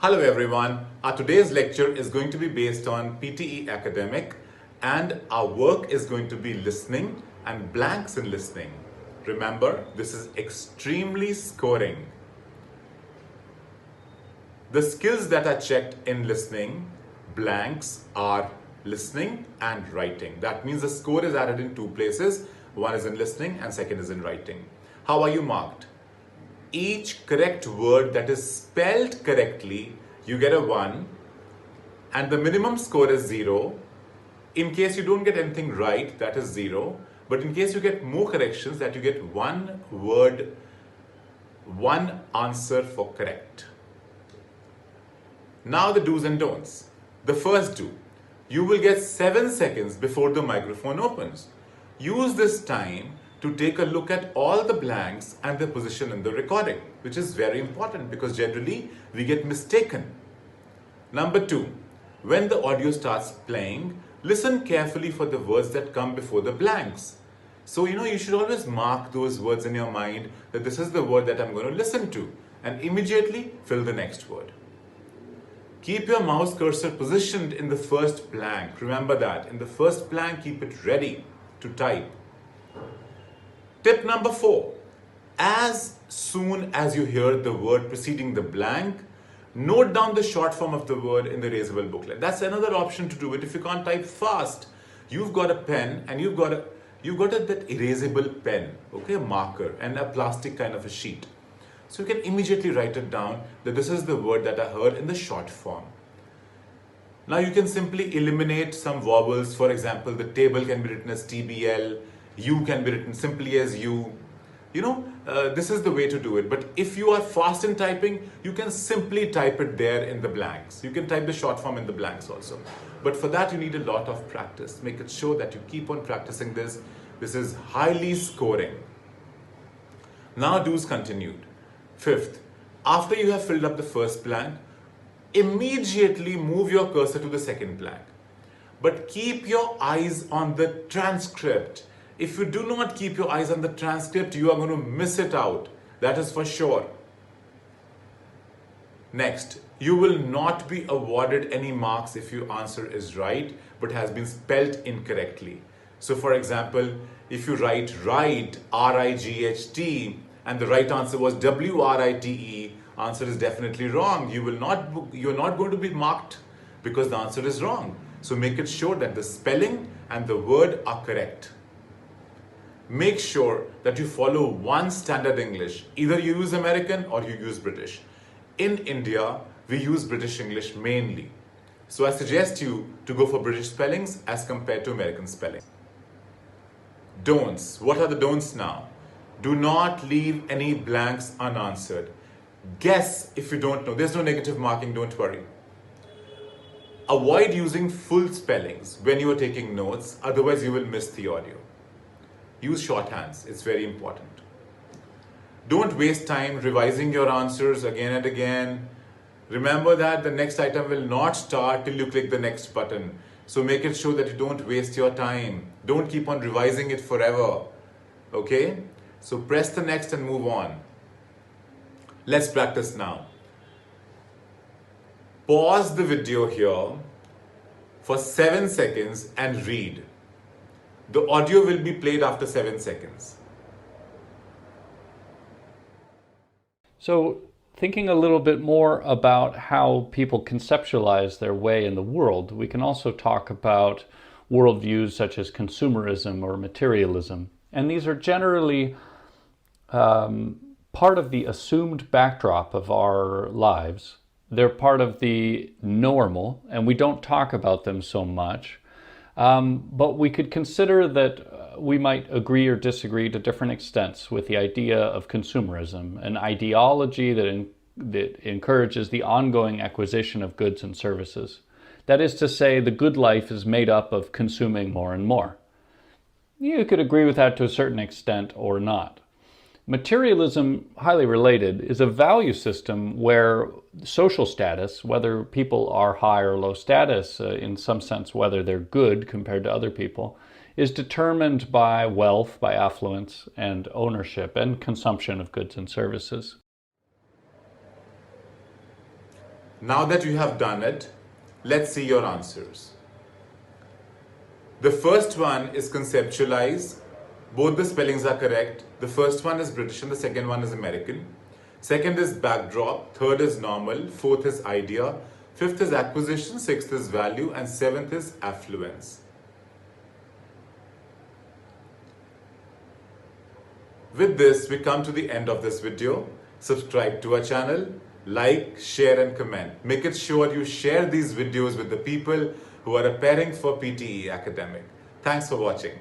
Hello everyone, our today's lecture is going to be based on PTE Academic and our work is going to be listening and blanks in listening. Remember, this is extremely scoring. The skills that are checked in listening, blanks are listening and writing. That means the score is added in two places. One is in listening and second is in writing. How are you marked? Each correct word that is spelled correctly, you get a 1 and the minimum score is 0. In case you don't get anything right, that is 0. But in case you get more corrections, that you get 1 word, 1 answer for correct. Now the do's and don'ts. The first do, you will get 7 seconds before the microphone opens. Use this time to take a look at all the blanks and their position in the recording, which is very important because generally we get mistaken. Number 2, when the audio starts playing, listen carefully for the words that come before the blanks. So, you should always mark those words in your mind that this is the word that I'm going to listen to and immediately fill the next word. Keep your mouse cursor positioned in the first blank. Remember that. In the first blank, keep it ready to type. Tip number 4, as soon as you hear the word preceding the blank, note down the short form of the word in the erasable booklet. That's another option to do it. If you can't type fast, you've got a pen and you've got that erasable pen, okay, a marker and a plastic kind of a sheet. So you can immediately write it down that this is the word that I heard in the short form. Now you can simply eliminate some vowels. For example, the table can be written as TBL, U can be written simply as U. This is the way to do it. But if you are fast in typing, you can simply type it there in the blanks. You can type the short form in the blanks also. But for that, you need a lot of practice. Make it sure that you keep on practicing this. This is highly scoring. Now do's continued. 5th, after you have filled up the first blank, immediately move your cursor to the second blank. But keep your eyes on the transcript. If you do not keep your eyes on the transcript, you are going to miss it out. That is for sure. Next, you will not be awarded any marks if your answer is right, but has been spelled incorrectly. So for example, if you write right, R-I-G-H-T, and the right answer was W-R-I-T-E, answer is definitely wrong. You're not going to be marked because the answer is wrong. So make it sure that the spelling and the word are correct. Make sure that you follow one standard English. Either you use American or you use British. In India, we use British English mainly. So I suggest you to go for British spellings as compared to American spelling. Don'ts. What are the don'ts now? Do not leave any blanks unanswered. Guess if you don't know. There's no negative marking, don't worry. Avoid using full spellings when you are taking notes, otherwise you will miss the audio. Use shorthands, it's very important. Don't waste time revising your answers again and again. Remember that the next item will not start till you click the next button. So make it sure that you don't waste your time. Don't keep on revising it forever. Okay? So press the next and move on. Let's practice now. Pause the video here for 7 seconds and read. The audio will be played after 7 seconds. So, thinking a little bit more about how people conceptualize their way in the world, we can also talk about worldviews such as consumerism or materialism. And these are generally part of the assumed backdrop of our lives. They're part of the normal, and we don't talk about them so much. But we could consider that we might agree or disagree to different extents with the idea of consumerism, an ideology that encourages the ongoing acquisition of goods and services. That is to say, the good life is made up of consuming more and more. You could agree with that to a certain extent or not. Materialism, highly related, is a value system where social status, whether people are high or low status, in some sense whether they're good compared to other people, is determined by wealth, by affluence, and ownership and consumption of goods and services. Now that you have done it, let's see your answers. The first one is conceptualize. Both the spellings are correct. The first one is British and the second one is American. Second is backdrop. Third is normal. Fourth is idea. Fifth is acquisition. Sixth is value. And seventh is affluence. With this, we come to the end of this video. Subscribe to our channel, like, share and comment. Make it sure you share these videos with the people who are preparing for PTE Academic. Thanks for watching.